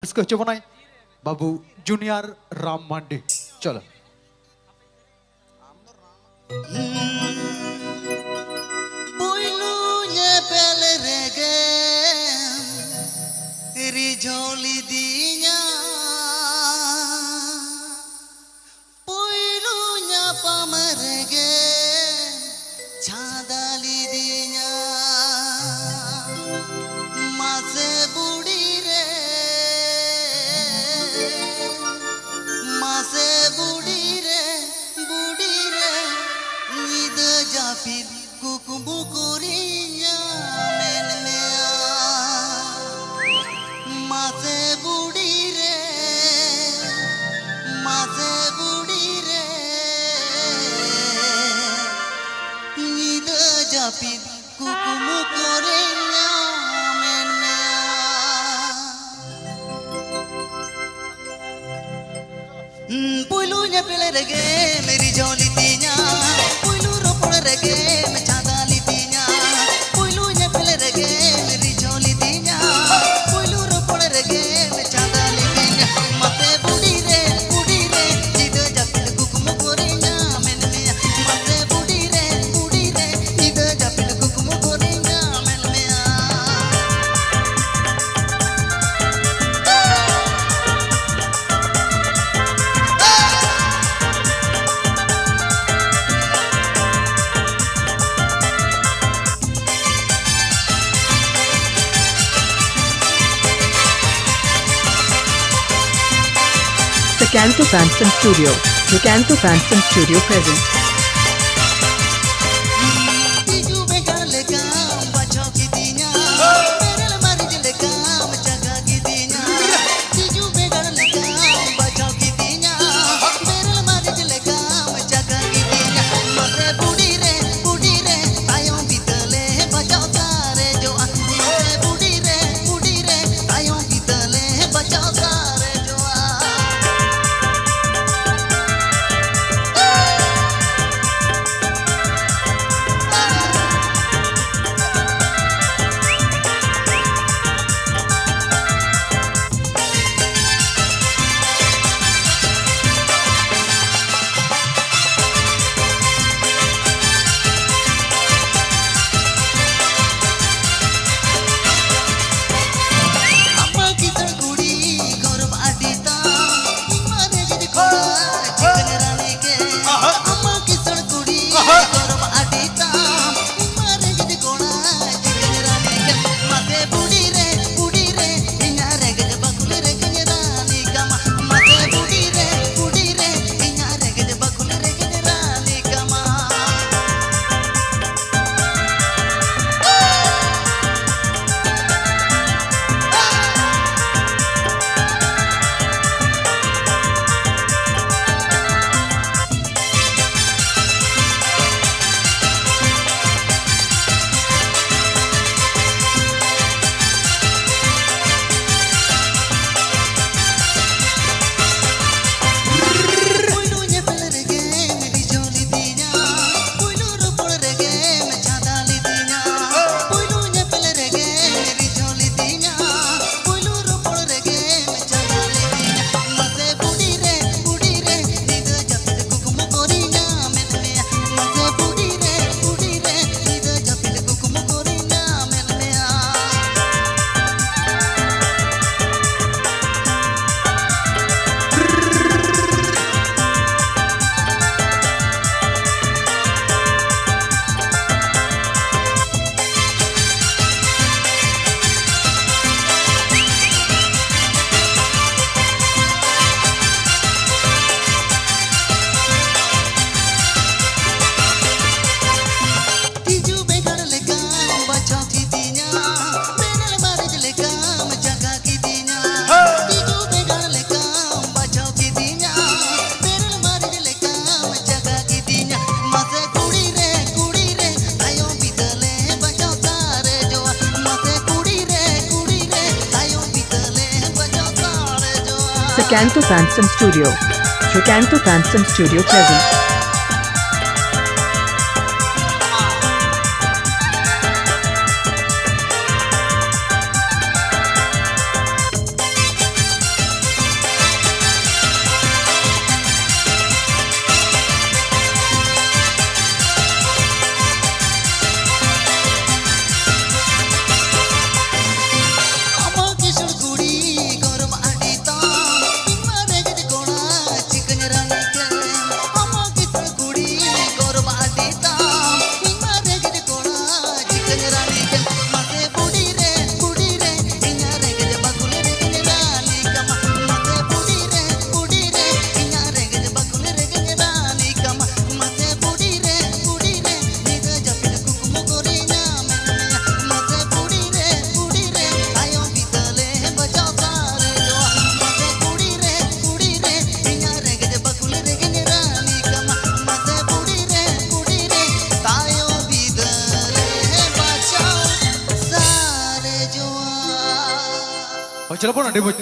इसको चुपनाई बाबू जूनियर राम मांडी चलो Puilunya pele rege rijoli dinya Puilunya pamerege chadali dinya Mase budi re Mase budi re Nid japid kukumu kurinya men mea Mase budi re Nid japid kukumu kurinya men mea Puilunya pele rege meri joli tinya Puilu ropor rege me chadali tinya Puilunya pele rege meri joli tinya Puilu ropor rege me chadali tinya Mate budi re jido japil kukumu korinya men mea Mate budi re jido japil kukumu korinya men mea The Canto Phantom Studio. The Canto Phantom Studio present. Tiju begal legam bacho kitinya Merel marij legam jaga kitinya Tiju begal legam bacho kitinya Merel marij legam jaga kitinya Mate budi re ayom bitale bacho tare jo Mate budi re ayom bitale bacho tare jo Amma kita kudi gaurav adita Imare jadi koda chicken rani ke Amma kita kudi gaurav adita Imare jadi koda chicken rani ke Mate budi re inyare gede bakul re kanya rani kama Mate budi re inyare gede bakul re kanya rani kama Puilunya pele rege meri joli tinya Puilu ropor rege me chadali tinya Puilunya pele rege meri joli tinya Puilu ropor rege me chadali tinya Mate budi re nido japil kukumu korinya men mea Mate budi re nido japil kukumu korinya men mea Tiju begal legam bacho kitinya Merel marij legam jaga kitinya Tiju begal legam bacho kitinya Merel marij legam jaga kitinya Mate kudi re ayom bitale bacho tare jo Mate kudi re ayom bitale bacho tare jo The Canto Phantom Studio. The Canto Phantom Studio present. Sila po na, di ba?